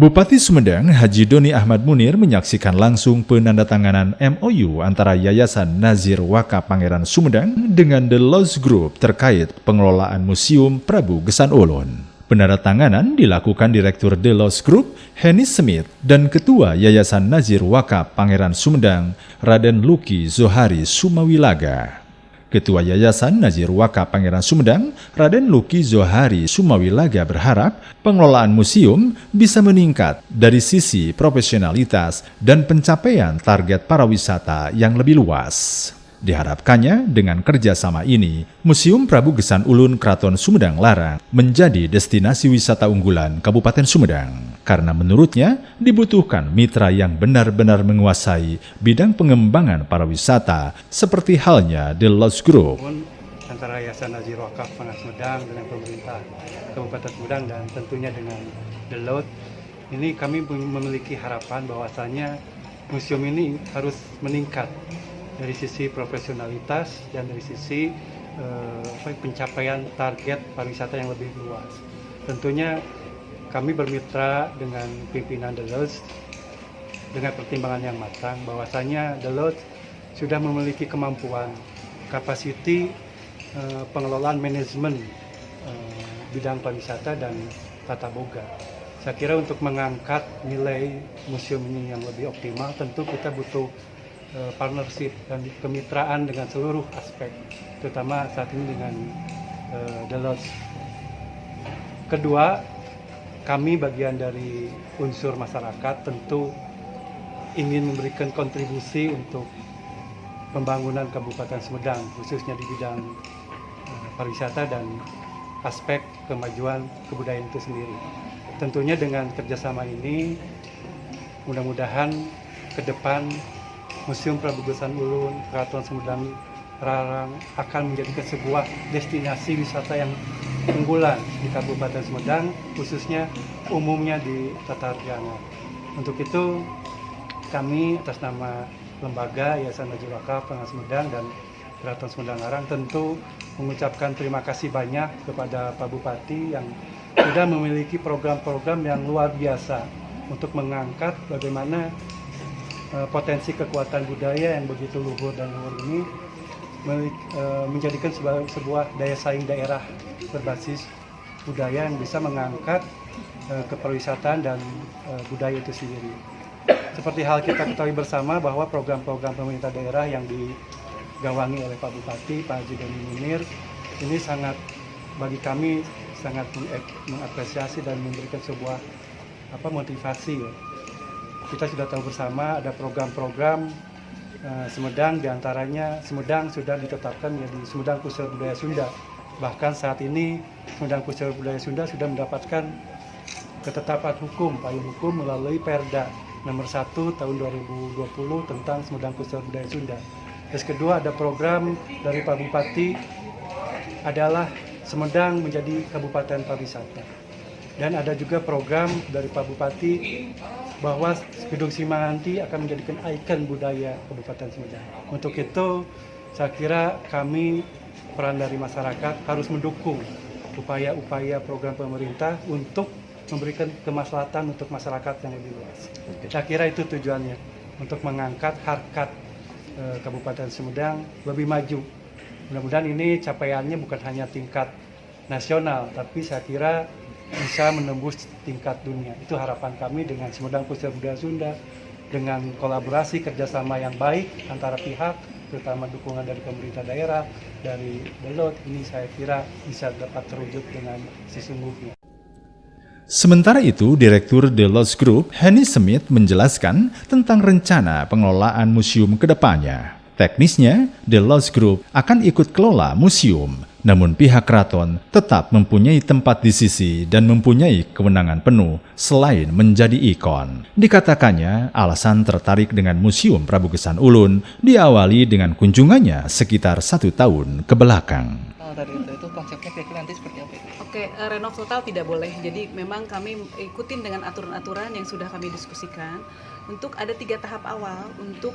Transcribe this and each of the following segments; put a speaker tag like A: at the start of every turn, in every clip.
A: Bupati Sumedang Haji Doni Ahmad Munir menyaksikan langsung penandatanganan MOU antara Yayasan Nazir Waka Pangeran Sumedang dengan The Lost Group terkait pengelolaan Museum Prabu Gesan Ulun. Penandatanganan dilakukan Direktur The Lost Group Henny Smith dan Ketua Yayasan Nazir Waka Pangeran Sumedang Raden Luki Zohari Sumawilaga. Ketua Yayasan Nazir Waka Pangeran Sumedang, Raden Luki Zohari Sumawilaga berharap pengelolaan museum bisa meningkat dari sisi profesionalitas dan pencapaian target para wisata yang lebih luas. Diharapkannya dengan kerjasama ini, Museum Prabu Gesan Ulun Kraton Sumedang Larang menjadi destinasi wisata unggulan Kabupaten Sumedang. Karena menurutnya dibutuhkan mitra yang benar-benar menguasai bidang pengembangan pariwisata seperti halnya The Lost Group.
B: Antara Yayasan Nazir Waka Pangeran Sumedang dengan pemerintah Kabupaten Sumedang dan tentunya dengan The Lost, ini kami memiliki harapan bahwasanya museum ini harus meningkat dari sisi profesionalitas dan dari sisi pencapaian target pariwisata yang lebih luas. Tentunya kami bermitra dengan pimpinan The Lost dengan pertimbangan yang matang bahwasanya The Lost sudah memiliki kemampuan, kapasiti pengelolaan manajemen bidang pariwisata dan tata boga. Saya kira untuk mengangkat nilai museum ini yang lebih optimal, tentu kita butuh partnership dan kemitraan dengan seluruh aspek, terutama saat ini dengan The Lost. Kedua, kami bagian dari unsur masyarakat tentu ingin memberikan kontribusi untuk pembangunan Kabupaten Sumedang, khususnya di bidang pariwisata dan aspek kemajuan kebudayaan itu sendiri. Tentunya dengan kerjasama ini, mudah-mudahan ke depan Museum Prabu Gesan Ulun Kraton Sumedang Larang akan menjadikan sebuah destinasi wisata yang unggulan di Kabupaten Sumedang, khususnya umumnya di Tata Argana. Untuk itu kami atas nama lembaga Yayasan Nazir Waka Pangeran Sumedang dan Kraton Sumedang Larang tentu mengucapkan terima kasih banyak kepada Pak Bupati yang sudah memiliki program-program yang luar biasa untuk mengangkat bagaimana potensi kekuatan budaya yang begitu luhur dan luhur ini menjadikan sebuah daya saing daerah berbasis budaya yang bisa mengangkat kepariwisataan dan budaya itu sendiri. Seperti hal kita ketahui bersama bahwa program-program pemerintah daerah yang digawangi oleh Pak Bupati, Pak Haji Doni Munir, ini sangat bagi kami sangat mengapresiasi dan memberikan sebuah motivasi. Ya. Kita sudah tahu bersama ada program-program Sumedang, diantaranya Sumedang sudah ditetapkan menjadi Sumedang Pusat Budaya Sunda. Bahkan saat ini Sumedang Pusat Budaya Sunda sudah mendapatkan ketetapan hukum, payung hukum melalui Perda nomor 1 tahun 2020 tentang Sumedang Pusat Budaya Sunda. Terus kedua ada program dari Pak Bupati adalah Sumedang menjadi Kabupaten Pariwisata. Dan ada juga program dari Pak Bupati bahwa Gedung Simanganti akan menjadikan ikon budaya Kabupaten Sumedang. Untuk itu, saya kira kami, peran dari masyarakat, harus mendukung upaya-upaya program pemerintah untuk memberikan kemaslahatan untuk masyarakat yang lebih luas. Saya kira itu tujuannya, untuk mengangkat harkat Kabupaten Sumedang lebih maju. Mudah-mudahan ini capaiannya bukan hanya tingkat nasional, tapi saya kira bisa menembus tingkat dunia. Itu harapan kami dengan Sumedang Pusat Budaya Sunda, dengan kolaborasi kerjasama yang baik antara pihak, terutama dukungan dari pemerintah daerah, dari The Lost, ini saya kira bisa dapat terwujud dengan sesungguhnya.
A: Sementara itu, Direktur The Lost Group Henny Smith menjelaskan tentang rencana pengelolaan museum ke depannya. Teknisnya, The Lost Group akan ikut kelola museum, namun pihak keraton tetap mempunyai tempat di sisi dan mempunyai kewenangan penuh selain menjadi ikon. Dikatakannya, alasan tertarik dengan Museum Prabu Gesan Ulun diawali dengan kunjungannya sekitar 1 tahun ke belakang.
C: Tadi itu konsepnya kira-kira nanti seperti apa?
D: Oke, renov total tidak boleh. Jadi memang kami ikutin dengan aturan-aturan yang sudah kami diskusikan. Untuk ada 3 tahap awal. Untuk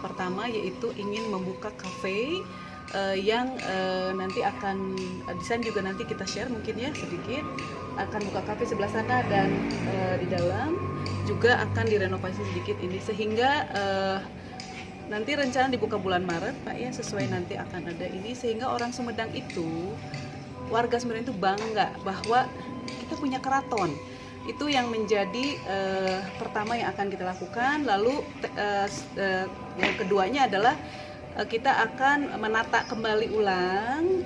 D: pertama yaitu ingin membuka kafe yang nanti akan desain juga nanti kita share mungkin ya sedikit, akan buka kafe sebelah sana dan di dalam juga akan direnovasi sedikit ini sehingga nanti rencana dibuka bulan Maret Pak ya, sesuai nanti akan ada ini sehingga orang Sumedang itu, warga Sumedang itu bangga bahwa kita punya keraton. Itu yang menjadi pertama yang akan kita lakukan. Lalu yang keduanya adalah kita akan menata kembali ulang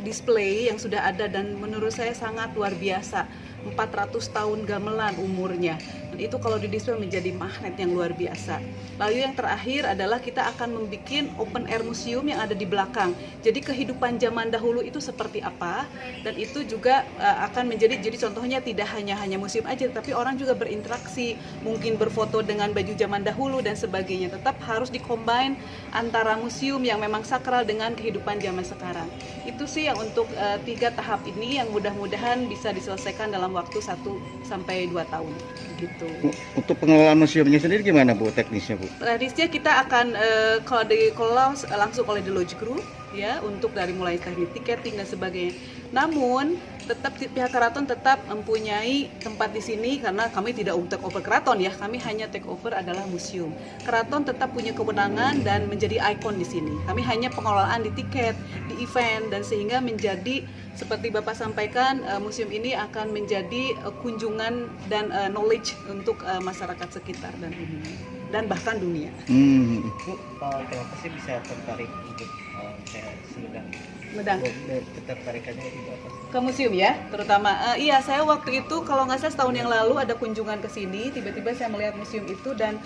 D: display yang sudah ada dan menurut saya sangat luar biasa, 400 tahun gamelan umurnya. Dan itu kalau di display menjadi magnet yang luar biasa. Lalu yang terakhir adalah kita akan membuat open air museum yang ada di belakang. Jadi kehidupan zaman dahulu itu seperti apa, dan itu juga akan menjadi, jadi contohnya tidak hanya museum aja, tapi orang juga berinteraksi, mungkin berfoto dengan baju zaman dahulu dan sebagainya. Tetap harus dikombin antara museum yang memang sakral dengan kehidupan zaman sekarang. Itu sih yang untuk 3 tahap ini yang mudah-mudahan bisa diselesaikan dalam waktu 1 sampai 2 tahun gitu.
E: Untuk pengelolaan museumnya sendiri gimana Bu, teknisnya Bu?
D: Teknisnya kita akan kalau dikelola langsung oleh The Lodge Group ya, untuk dari mulai teknik tiketing dan sebagainya. Namun tetap pihak keraton tetap mempunyai tempat di sini karena kami tidak take over keraton ya, kami hanya take over adalah museum. Keraton tetap punya kewenangan dan menjadi ikon di sini. Kami hanya pengelolaan di tiket, di event, dan sehingga menjadi seperti Bapak sampaikan, museum ini akan menjadi kunjungan dan knowledge untuk masyarakat sekitar dan bahkan dunia.
C: Bu, kenapa sih bisa tertarik untuk Sumedang?
D: Medang.
C: Ketertarikannya itu apa?
D: Ke museum ya, terutama. Iya, saya waktu itu kalau nggak salah setahun yang lalu ada kunjungan ke sini, tiba-tiba saya melihat museum itu dan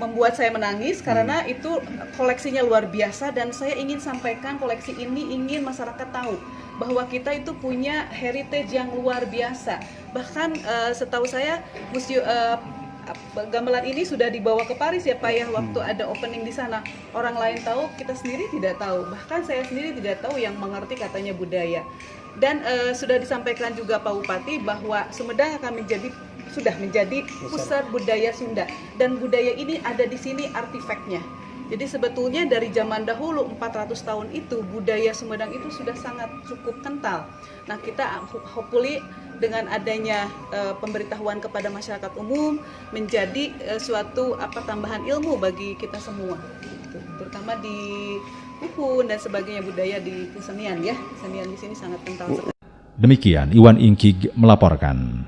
D: membuat saya menangis karena itu koleksinya luar biasa dan saya ingin sampaikan koleksi ini, ingin masyarakat tahu bahwa kita itu punya heritage yang luar biasa. Bahkan setahu saya museum gamelan ini sudah dibawa ke Paris ya Pak ya, waktu ada opening di sana. Orang lain tahu, kita sendiri tidak tahu. Bahkan saya sendiri tidak tahu yang mengerti katanya budaya. Dan sudah disampaikan juga Pak Bupati bahwa Sumedang akan sudah menjadi pusat budaya Sunda, dan budaya ini ada di sini artefaknya. Jadi sebetulnya dari zaman dahulu 400 tahun itu budaya Sumedang itu sudah sangat cukup kental. Nah, kita hopefully dengan adanya pemberitahuan kepada masyarakat umum menjadi suatu tambahan ilmu bagi kita semua, gitu. Terutama di Uhun dan sebagainya, budaya di kesenian ya. Kesenian di sini sangat kental sekali.
A: Demikian Iwan Ingkig melaporkan.